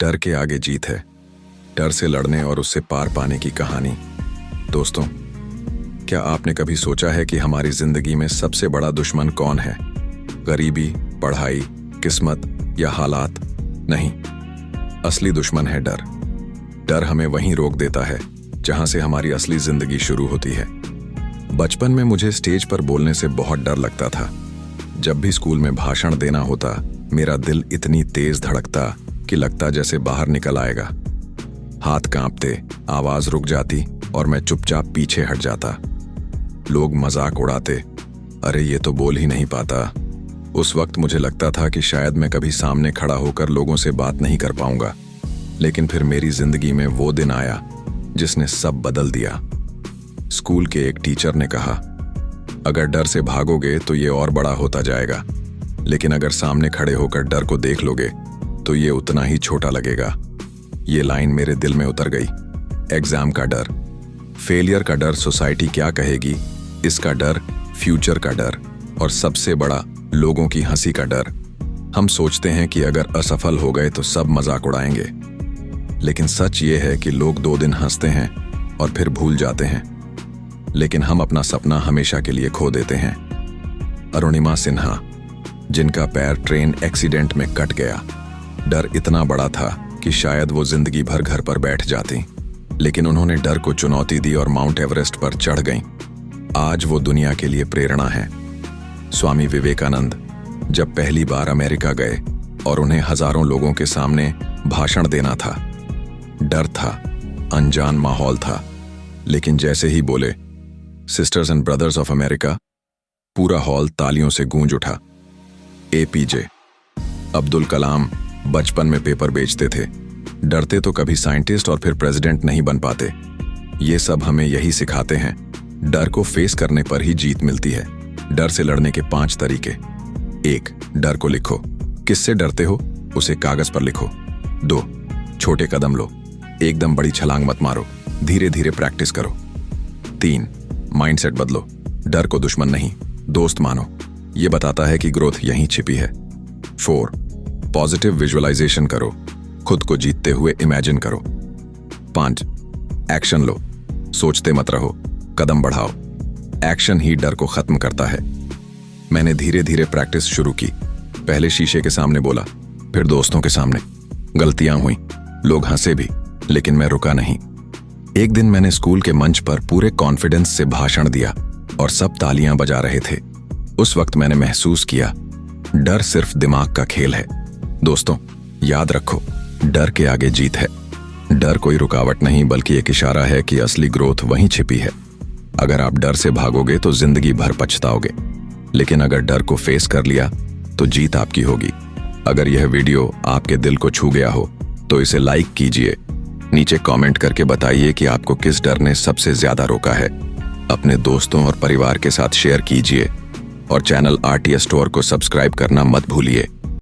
डर के आगे जीत है। डर से लड़ने और उससे पार पाने की कहानी। दोस्तों, क्या आपने कभी सोचा है कि हमारी जिंदगी में सबसे बड़ा दुश्मन कौन है? गरीबी, पढ़ाई, किस्मत या हालात? नहीं, असली दुश्मन है डर। डर हमें वहीं रोक देता है जहां से हमारी असली जिंदगी शुरू होती है। बचपन में मुझे स्टेज पर बोलने से बहुत डर लगता था। जब भी स्कूल में भाषण देना होता, मेरा दिल इतनी तेज धड़कता कि लगता जैसे बाहर निकल आएगा। हाथ कांपते, आवाज रुक जाती और मैं चुपचाप पीछे हट जाता। लोग मजाक उड़ाते, अरे ये तो बोल ही नहीं पाता। उस वक्त मुझे लगता था कि शायद मैं कभी सामने खड़ा होकर लोगों से बात नहीं कर पाऊंगा। लेकिन फिर मेरी जिंदगी में वो दिन आया जिसने सब बदल दिया। स्कूल के एक टीचर ने कहा, अगर डर से भागोगे तो ये और बड़ा होता जाएगा, लेकिन अगर सामने खड़े होकर डर को देख लोगे तो ये उतना ही छोटा लगेगा। ये लाइन मेरे दिल में उतर गई। एग्जाम का डर, फेलियर का डर, सोसाइटी क्या कहेगी इसका डर, फ्यूचर का डर और सबसे बड़ा लोगों की हंसी का डर। हम सोचते हैं कि अगर असफल हो गए तो सब मजाक उड़ाएंगे, लेकिन सच ये है कि लोग 2 दिन हंसते हैं और फिर भूल जाते हैं, लेकिन हम अपना सपना हमेशा के लिए खो देते हैं। अरुणिमा सिन्हा, जिनका पैर ट्रेन एक्सीडेंट में कट गया। डर इतना बड़ा था कि शायद वो जिंदगी भर घर पर बैठ जाती, लेकिन उन्होंने डर को चुनौती दी और माउंट एवरेस्ट पर चढ़ गईं। आज वो दुनिया के लिए प्रेरणा है। स्वामी विवेकानंद जब पहली बार अमेरिका गए और उन्हें हजारों लोगों के सामने भाषण देना था, डर था, अनजान माहौल था, लेकिन जैसे ही बोले, sisters and brothers of America, पूरा हॉल तालियों से गूंज उठा। एपीजे अब्दुल कलाम बचपन में पेपर बेचते थे, डरते तो कभी साइंटिस्ट और फिर प्रेसिडेंट नहीं बन पाते। ये सब हमें यही सिखाते हैं, डर को फेस करने पर ही जीत मिलती है। डर से लड़ने के 5 तरीके। 1. डर को लिखो। किससे डरते हो उसे कागज पर लिखो। 2. छोटे कदम लो, एकदम बड़ी छलांग मत मारो, धीरे धीरे प्रैक्टिस करो। 3. माइंडसेट बदलो, डर को दुश्मन नहीं दोस्त मानो, ये बताता है कि ग्रोथ यहीं छिपी है। 4. पॉजिटिव विजुअलाइजेशन करो, खुद को जीतते हुए इमेजिन करो। 5. एक्शन लो, सोचते मत रहो, कदम बढ़ाओ। एक्शन ही डर को खत्म करता है। मैंने धीरे धीरे प्रैक्टिस शुरू की। पहले शीशे के सामने बोला, फिर दोस्तों के सामने। गलतियां हुई, लोग हंसे भी, लेकिन मैं रुका नहीं। एक दिन मैंने स्कूल के मंच पर पूरे कॉन्फिडेंस से भाषण दिया और सब तालियां बजा रहे थे। उस वक्त मैंने महसूस किया, डर सिर्फ दिमाग का खेल है। दोस्तों, याद रखो, डर के आगे जीत है। डर कोई रुकावट नहीं, बल्कि एक इशारा है कि असली ग्रोथ वहीं छिपी है। अगर आप डर से भागोगे तो जिंदगी भर पछताओगे, लेकिन अगर डर को फेस कर लिया तो जीत आपकी होगी। अगर यह वीडियो आपके दिल को छू गया हो तो इसे लाइक कीजिए। नीचे कमेंट करके बताइए कि आपको किस डर ने सबसे ज्यादा रोका है। अपने दोस्तों और परिवार के साथ शेयर कीजिए और चैनल आरटीएस स्टोर को सब्सक्राइब करना मत भूलिए।